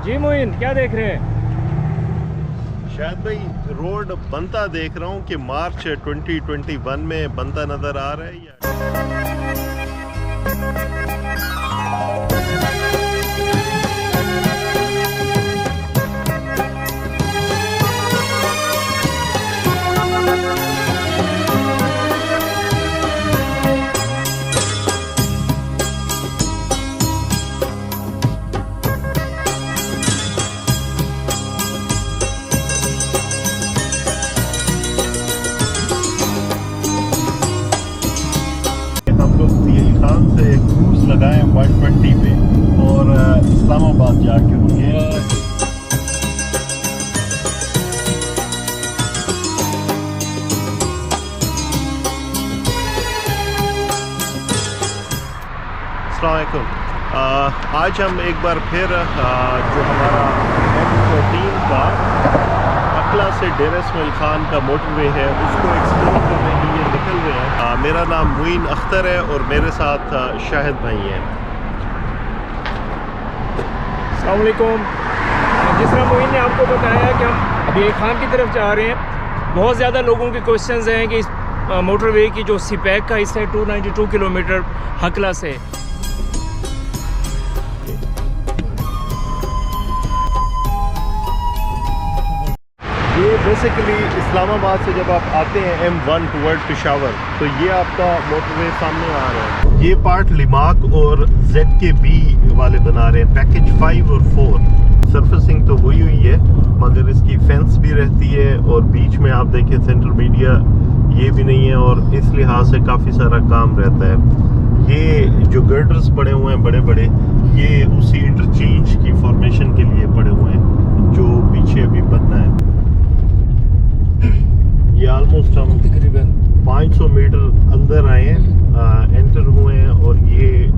जी मोइन, क्या देख रहे हैं? शायद भाई रोड बनता देख रहा हूँ कि मार्च 2021 में बनता नज़र आ रहा है या खान से क्रूज लगाए 120 पे और इस्लामाबाद जाके रुके। अस्सलाम वालेकुम। आज हम एक बार फिर जो हमारा M14 का अकला से डेरा इस्माइल खान का मोटरवे है उसको एक्सप्लोर करने के लिए निकल रहे हैं। मेरा नाम मुइन अख्तर है और मेरे साथ शाहिद भाई हैं। अस्सलाम वालेकुम। जिस तरह मोइन ने आपको बताया कि हम अभी खान की तरफ जा रहे हैं, बहुत ज़्यादा लोगों के क्वेश्चंस हैं कि इस मोटरवे की जो सीपैक का हिस्सा है 292 किलोमीटर हकला से, ये बेसिकली इस्लामाबाद से जब आप आते हैं M1 टुवर्ड पेशावर तो ये आपका मोटरवे सामने आ रहा है। ये पार्ट लिमाक और ZKB वाले बना रहे हैं, पैकेज 5 और 4। सरफेसिंग तो हुई है मगर इसकी फेंस भी रहती है और बीच में आप देखें सेंटर मीडिया ये भी नहीं है और इस लिहाज से काफ़ी सारा काम रहता है। ये जो गर्डर्स पड़े हुए हैं बड़े बड़े, ये उसी इंटरचेंज की फॉर्मेशन के लिए पड़े हुए हैं जो पीछे अभी बनना है। ये ऑलमोस्ट हम तकरीबन 500 मीटर अंदर आए हैं, एंटर हुए हैं और ये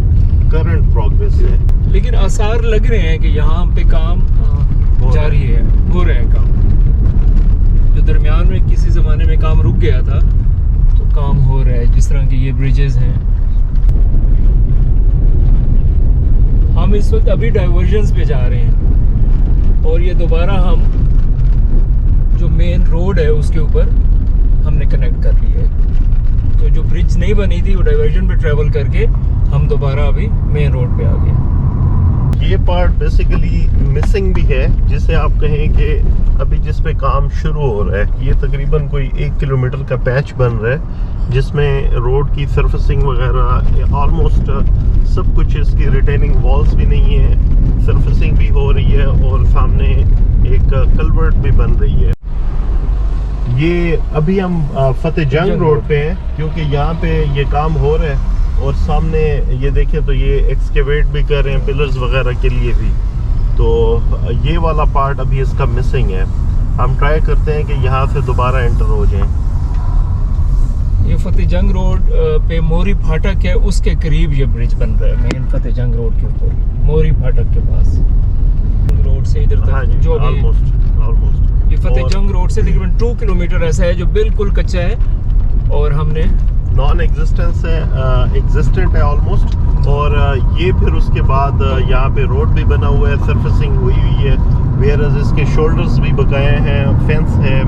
करंट प्रोग्रेस है। लेकिन आसार लग रहे हैं कि यहाँ पे काम जारी है, हो रहा है काम। जो दरमियान में किसी ज़माने में काम रुक गया था तो काम हो रहा है। जिस तरह के ये ब्रिजेस हैं, हम इस वक्त अभी डाइवर्जन्स पे जा रहे हैं और ये दोबारा हम जो मेन रोड है उसके ऊपर हमने कनेक्ट कर ली है। तो जो ब्रिज नहीं बनी थी वो डाइवर्जन पे ट्रेवल करके हम दोबारा अभी मेन रोड पे आ गए। ये पार्ट बेसिकली मिसिंग भी है, जिसे आप कहें कि अभी जिस पे काम शुरू हो रहा है। ये तकरीबन कोई 1 किलोमीटर का पैच बन रहा है जिसमें रोड की सरफेसिंग वगैरह ऑलमोस्ट सब कुछ, इसकी रिटेनिंग वॉल्स भी नहीं है, सरफेसिंग भी हो रही है और सामने एक कल्वर्ट भी बन रही है। ये अभी हम फतेह जंग रोड पे हैं क्योंकि यहाँ पे ये काम हो रहा है और सामने ये देखें तो ये एक्सकेवेट भी कर रहे हैं पिलर्स वगैरह के लिए भी। तो ये वाला पार्ट अभी इसका मिसिंग है। हम ट्राई करते हैं कि यहाँ से दोबारा एंटर हो जाएं। ये फतेह जंग रोड पे मोरी फाटक है, उसके करीब ये ब्रिज बन रहा है मेन फतेह जंग रोड के ऊपर, मोरी फाटक के पास। रोड से इधर तक, हाँ जी, जो ऑलमोस्ट ये फतेह जंग रोड से तकरीबन 2 किलोमीटर ऐसा है जो बिल्कुल कच्चा है और हमने नॉन एग्जिस्टेंस है, एग्जिस्टेंट है ऑलमोस्ट। और ये फिर उसके बाद यहाँ पे रोड भी बना हुआ है, सरफेसिंग हुई है, वेयर इसके शोल्डर्स भी बकाए हैं, फेंस है,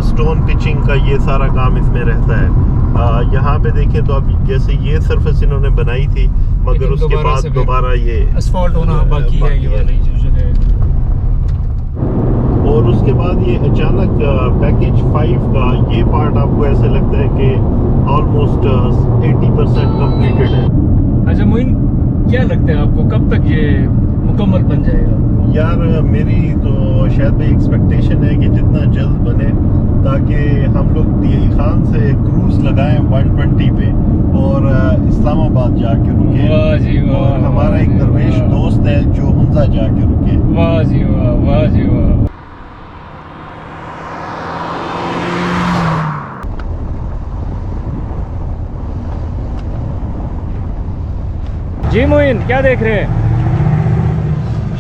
स्टोन पिचिंग का ये सारा काम इसमें रहता है। यहाँ पे देखें तो अब जैसे ये सरफेस इन्होंने बनाई थी मगर उसके बाद दोबारा ये असफॉल्ट होना बाकी है ये वाली जो जगह। और उसके बाद ये अचानक पैकेज 5 का ये पार्ट आपको ऐसे लगता है कि ऑलमोस्ट 80% कंप्लीटेड है। अच्छा मोइन, क्या लगता है आपको कब तक ये मुकम्मल बन जाएगा? यार मेरी तो शायद भी एक्सपेक्टेशन है कि जितना जल्द बने ताकि हम लोग DI खान से क्रूज लगाएं 120 पे और इस्लामाबाद जाके रुके। वाह जी वाह। और हमारा एक दरवेश दोस्त है जो हमजा जाके रुके। वाह जी वाह, वाह जी वाह। जी मोइन, क्या देख रहे हैं?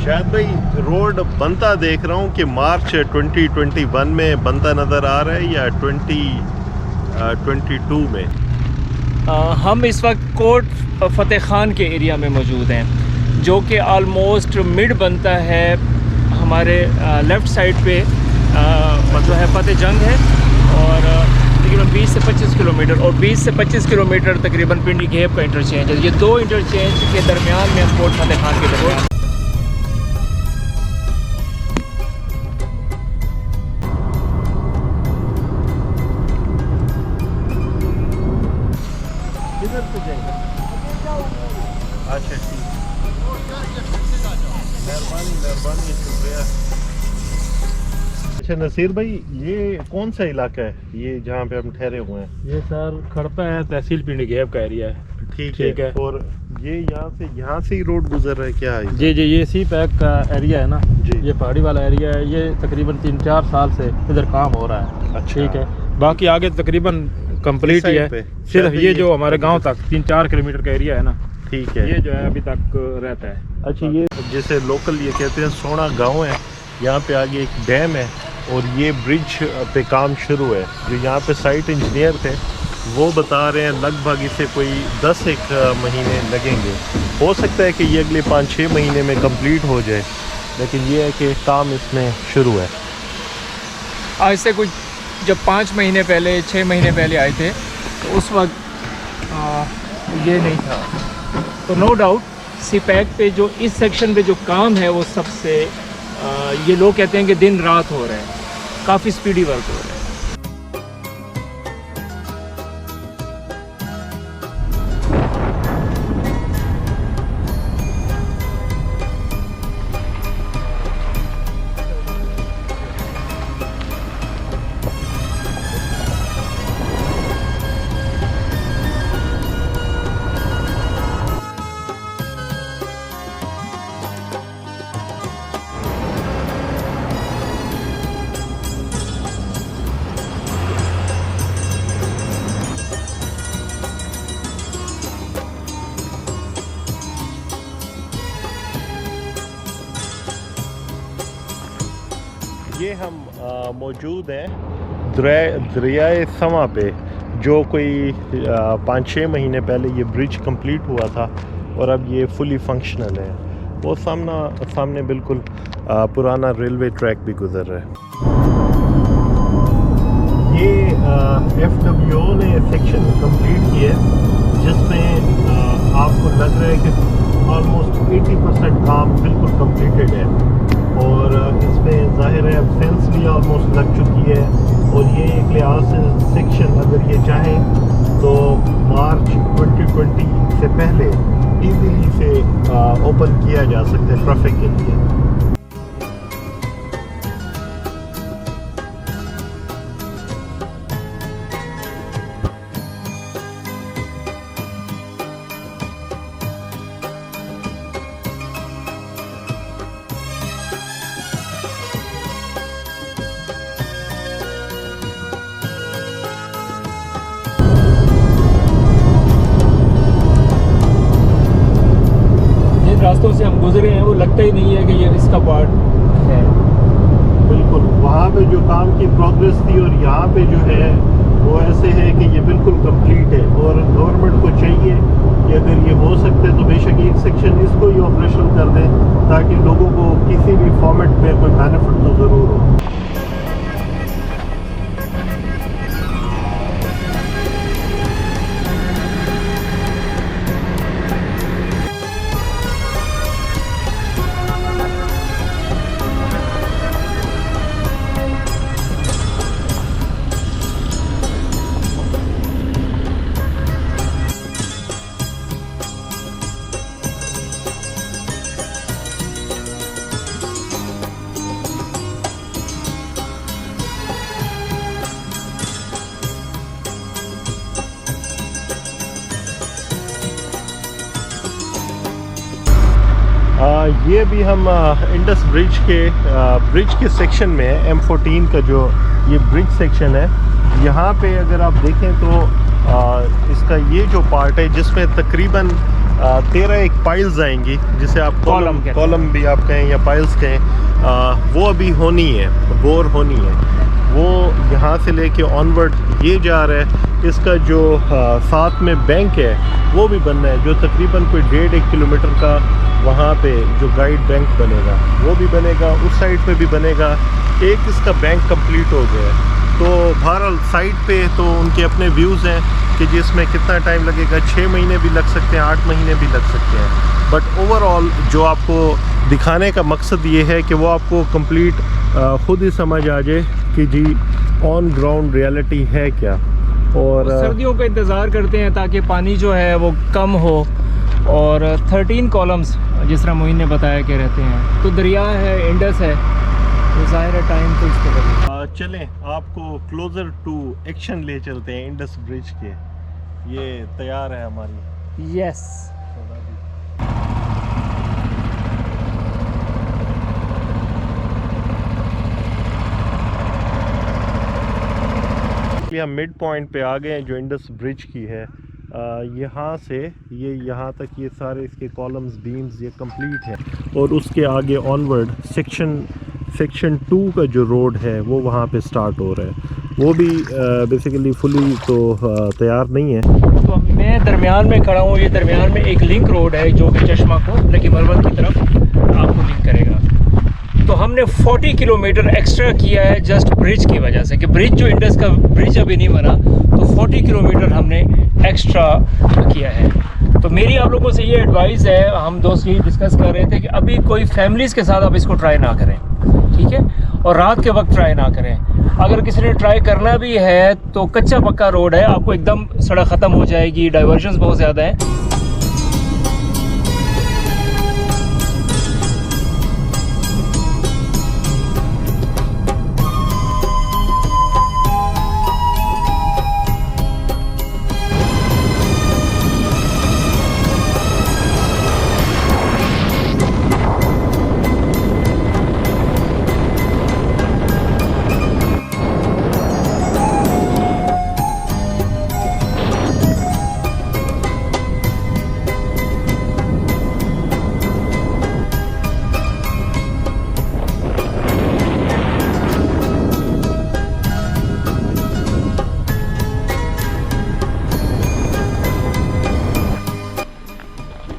शायद भाई रोड बनता देख रहा हूँ कि मार्च 2021 में बनता नज़र आ रहा है या 2022 में। हम इस वक्त कोट फतेह खान के एरिया में मौजूद हैं। जो कि आलमोस्ट मिड बनता है हमारे लेफ़्ट साइड पे जो है फतेह जंग है, और तकरीबन 20 से 25 किलोमीटर, और 20 से 25 किलोमीटर तकरीबन पिंडी घेब का इंटरचेंज है। ये दो इंटरचेंज के दरमियान में हम कोट फतेह खान के दरमियान। किधर से जाएंगे? अच्छा ठीक, मेहरबानी शुक्रिया। अच्छा नसीर भाई, ये कौन सा इलाका है ये जहाँ पे हम ठहरे हुए हैं? ये सर खड़पा है, तहसील पिंडी घेब का एरिया है। ठीक है। और ये यहाँ से ही रोड गुजर रहा है क्या है? जी, ये सी पैक का एरिया है ना जी। ये पहाड़ी वाला एरिया है। ये तकरीबन 3-4 साल से इधर काम हो रहा है। अच्छा। ठीक है, बाकी आगे तकरीबन कंप्लीट ही है। सिर्फ शायद ये जो हमारे गांव तक 3-4 किलोमीटर का एरिया है ना, ठीक है, ये जो है अभी तक रहता है। अच्छा, ये जैसे लोकल ये कहते हैं सोना गांव है, यहाँ पे आगे एक डैम है और ये ब्रिज पे काम शुरू है। जो यहाँ पे साइट इंजीनियर थे वो बता रहे हैं लगभग इसे कोई 10-1 महीने लगेंगे। हो सकता है कि ये अगले 5-6 महीने में कंप्लीट हो जाए, लेकिन ये है कि काम इसमें शुरू है। आज से कुछ जब 5 महीने पहले 6 महीने पहले आए थे तो उस वक्त ये नहीं था। तो नो डाउट सी पैक पे जो इस सेक्शन पे जो काम है वो सबसे ये लोग कहते हैं कि दिन रात हो रहे हैं, काफ़ी स्पीडी वर्क हो रहा है। ये हम मौजूद हैं दरियाए समा पे, जो कोई 5-6 महीने पहले ये ब्रिज कंप्लीट हुआ था और अब ये फुली फंक्शनल है। वो सामने बिल्कुल पुराना रेलवे ट्रैक भी गुजर रहा है। ये FWO ने सेक्शन कंप्लीट किया है, जिसमें आपको लग रहा है कि ऑलमोस्ट 80% काम बिल्कुल कंप्लीटेड है, और इसमें जाहिर है अब फेंस भी ऑलमोस्ट लग चुकी है। और ये एक लिहाज से सेक्शन अगर ये चाहें तो मार्च 2020 से पहले ईजीली से ओपन किया जा सकता है ट्रैफिक के लिए। रास्तों से हम गुजरे हैं वो लगता ही नहीं है कि ये इसका पार्ट है। बिल्कुल, वहाँ पे जो काम की प्रोग्रेस थी और यहाँ पे जो है वो ऐसे है कि ये बिल्कुल कंप्लीट है। और गवर्नमेंट को चाहिए कि अगर ये हो सकता है तो बेशक एक सेक्शन इसको ही ऑपरेशनल कर दें, ताकि लोगों को किसी भी फॉर्मेट में कोई बेनिफिट तो ज़रूर हो। ये भी हम इंडस ब्रिज के सेक्शन में है। M14 का जो ये ब्रिज सेक्शन है, यहाँ पे अगर आप देखें तो इसका ये जो पार्ट है जिसमें तकरीबन 13 पाइल्स आएंगी, जिसे आप कॉलम भी आप कहें या पाइल्स कहें, वो अभी होनी है, बोर होनी है। वो यहाँ से लेके ऑनवर्ड ये जा रहा है। इसका जो साथ में बैंक है वो भी बनना है, जो तकरीबन कोई 1.5 किलोमीटर का वहाँ पे जो गाइड बैंक बनेगा वो भी बनेगा, उस साइड पे भी बनेगा। एक इसका बैंक कंप्लीट हो गया है। तो बहरहाल साइड पे तो उनके अपने व्यूज़ हैं कि जिसमें कितना टाइम लगेगा, 6 महीने भी लग सकते हैं, 8 महीने भी लग सकते हैं। बट ओवरऑल जो आपको दिखाने का मकसद ये है कि वो आपको कंप्लीट ख़ुद ही समझ आ जाए कि जी ऑन ग्राउंड रियलिटी है क्या। और सर्दियों का इंतज़ार करते हैं ताकि पानी जो है वो कम हो। और 13 कॉलम्स जिस तरह मोइन ने बताया कि रहते हैं, तो दरिया है, इंडस है, तो ज़ाहिर है टाइम तो इसको लगेगा। चलें आपको क्लोज़र टू एक्शन ले चलते हैं इंडस ब्रिज के। ये तैयार है हमारी। यस। हम मिड पॉइंट पे आ गए हैं जो इंडस ब्रिज की है। यहाँ से ये यहाँ तक ये सारे इसके कॉलम्स बीम्स ये कंप्लीट है, और उसके आगे ऑनवर्ड सेक्शन 2 का जो रोड है वो वहाँ पे स्टार्ट हो रहा है। वो भी बेसिकली फुली तो तैयार नहीं है। तो मैं दरमियान में खड़ा हूँ। ये दरमियान में एक लिंक रोड है जो कि चश्मा को लेकिन मरवत की तरफ आपको लिंक करेगा। तो हमने 40 किलोमीटर एक्स्ट्रा किया है जस्ट ब्रिज की वजह से, कि ब्रिज जो इंडस का ब्रिज अभी नहीं बना, तो 40 किलोमीटर हमने एक्स्ट्रा किया है। तो मेरी आप लोगों से ये एडवाइस है, हम दोस्त यही डिस्कस कर रहे थे कि अभी कोई फैमिलीज़ के साथ आप इसको ट्राई ना करें, ठीक है, और रात के वक्त ट्राई ना करें। अगर किसी ने ट्राई करना भी है तो कच्चा पक्का रोड है, आपको एकदम सड़क ख़त्म हो जाएगी, डाइवर्जन्स बहुत ज़्यादा हैं।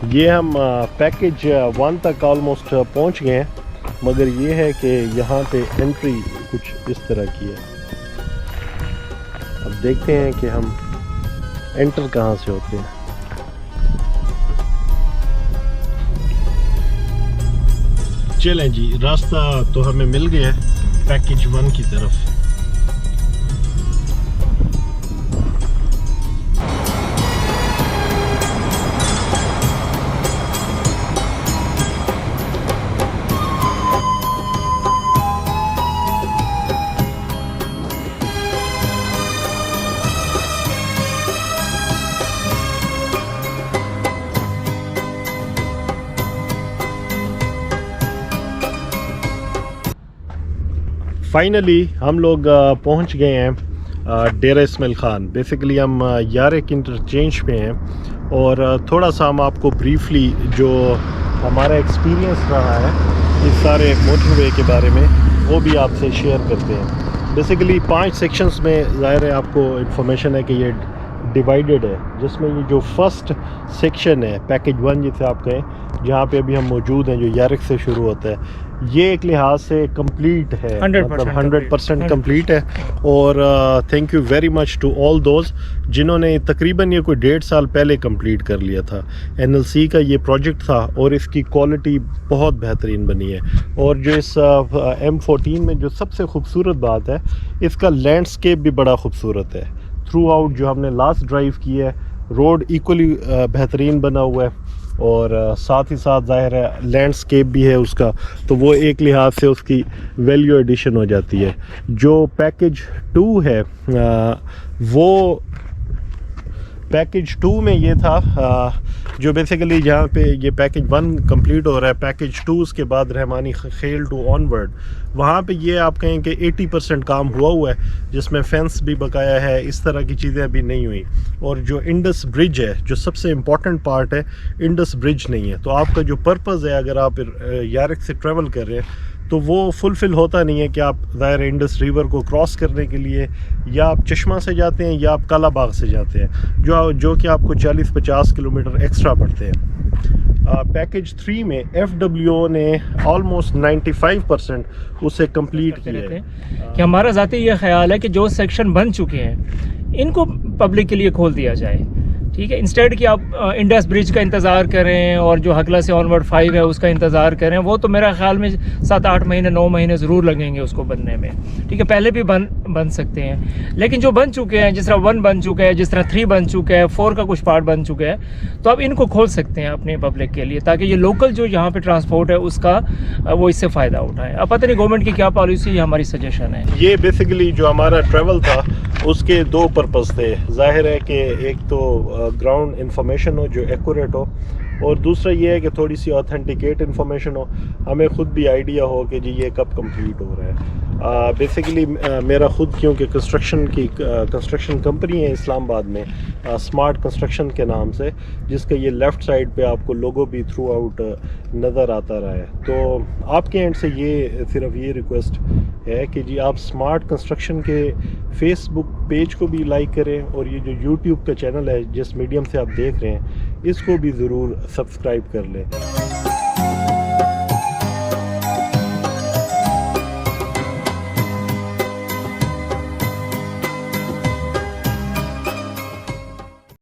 ये हम पैकेज 1 तक ऑलमोस्ट पहुंच गए हैं, मगर ये है कि यहाँ पे एंट्री कुछ इस तरह की है। अब देखते हैं कि हम एंटर कहाँ से होते हैं। चलें जी, रास्ता तो हमें मिल गया है पैकेज 1 की तरफ। फाइनली हम लोग पहुंच गए हैं डेरा इस्माइल ख़ान। बेसिकली हम यारेक इंटरचेंज पे हैं, और थोड़ा सा हम आपको ब्रीफली जो हमारा एक्सपीरियंस रहा है इस सारे मोटरवे के बारे में वो भी आपसे शेयर करते हैं। बेसिकली 5 सेक्शंस में ज़ाहिर है आपको इन्फॉर्मेशन है कि ये डिवाइडेड है, जिसमें ये जो फर्स्ट सेक्शन है पैकेज 1 जिसे आप कहें, जहाँ पे अभी हम मौजूद हैं, जो यारेक से शुरू होता है, ये एक लिहाज से कंप्लीट है, 100% कंप्लीट है। और thank you very much to all those जिन्होंने तकरीबन ये कोई 1.5 साल पहले कंप्लीट कर लिया था। NLC का ये प्रोजेक्ट था और इसकी क्वालिटी बहुत बेहतरीन बनी है। और जो इस M14 में जो सबसे खूबसूरत बात है, इसका लैंडस्केप भी बड़ा खूबसूरत है। थ्रू आउट जो हमने लास्ट ड्राइव की है, रोड इक्वली बेहतरीन बना हुआ है, और साथ ही साथ ज़ाहिर है लैंडस्केप भी है उसका, तो वो एक लिहाज से उसकी वैल्यू एडिशन हो जाती है। जो पैकेज 2 है वो पैकेज 2 में ये था जो बेसिकली जहाँ पे ये पैकेज 1 कंप्लीट हो रहा है, पैकेज 2 उसके बाद रहमानी खेल टू ऑनवर्ड, वहाँ पे ये आप कहें कि 80% काम हुआ है, जिसमें फेंस भी बकाया है, इस तरह की चीज़ें अभी नहीं हुई। और जो इंडस ब्रिज है, जो सबसे इम्पॉर्टेंट पार्ट है, इंडस ब्रिज नहीं है। तो आपका जो पर्पज़ है, अगर आप यारेक से ट्रैवल कर रहे हैं तो वो फुलफ़िल होता नहीं है कि आप ज़ाहिर इंडस रिवर को क्रॉस करने के लिए या आप चश्मा से जाते हैं या आप कालाबाग से जाते हैं, जो कि आपको 40-50 किलोमीटर एक्स्ट्रा पड़ते हैं। पैकेज 3 में FWO ने ऑलमोस्ट 95% उसे कंप्लीट किया है। कि हमारा ज़ाती ये ख्याल है कि जो सेक्शन बन चुके हैं इनको पब्लिक के लिए खोल दिया जाए, ठीक है, इंस्टेड कि आप इंडस ब्रिज का इंतज़ार करें और जो हकला से ऑनवर्ड 5 है उसका इंतज़ार करें। वो तो मेरा ख्याल में 7-8 महीने 9 महीने ज़रूर लगेंगे उसको बनने में, ठीक है, पहले भी बन सकते हैं। लेकिन जो बन चुके हैं, जिस तरह 1 बन चुका है, जिस तरह 3 बन चुका है, 4 का कुछ पार्ट बन चुका है, तो आप इनको खोल सकते हैं अपने पब्लिक के लिए, ताकि ये लोकल जो यहाँ पे ट्रांसपोर्ट है उसका वो इससे फ़ायदा उठाए। अब पता नहीं गवर्नमेंट की क्या पॉलिसी, ये हमारी सजेशन है। ये बेसिकली जो हमारा ट्रैवल था उसके 2 पर्पस थे। जाहिर है कि एक तो ग्राउंड इंफॉर्मेशन हो जो एक्यूरेट हो, और दूसरा ये है कि थोड़ी सी ऑथेंटिकेट इन्फॉर्मेशन हो, हमें ख़ुद भी आइडिया हो कि जी ये कब कंप्लीट हो रहा है। बेसिकली मेरा ख़ुद क्योंकि कंस्ट्रक्शन कंपनी है इस्लामाबाद में, स्मार्ट कंस्ट्रक्शन के नाम से, जिसका ये लेफ़्ट साइड पे आपको लोगो भी थ्रू आउट नज़र आता रहा है। तो आपके एंड से ये सिर्फ ये रिक्वेस्ट है कि जी आप स्मार्ट कंस्ट्रक्शन के फेसबुक पेज को भी लाइक करें, और ये जो यूट्यूब का चैनल है जिस मीडियम से आप देख रहे हैं इसको भी ज़रूर सब्सक्राइब कर लें।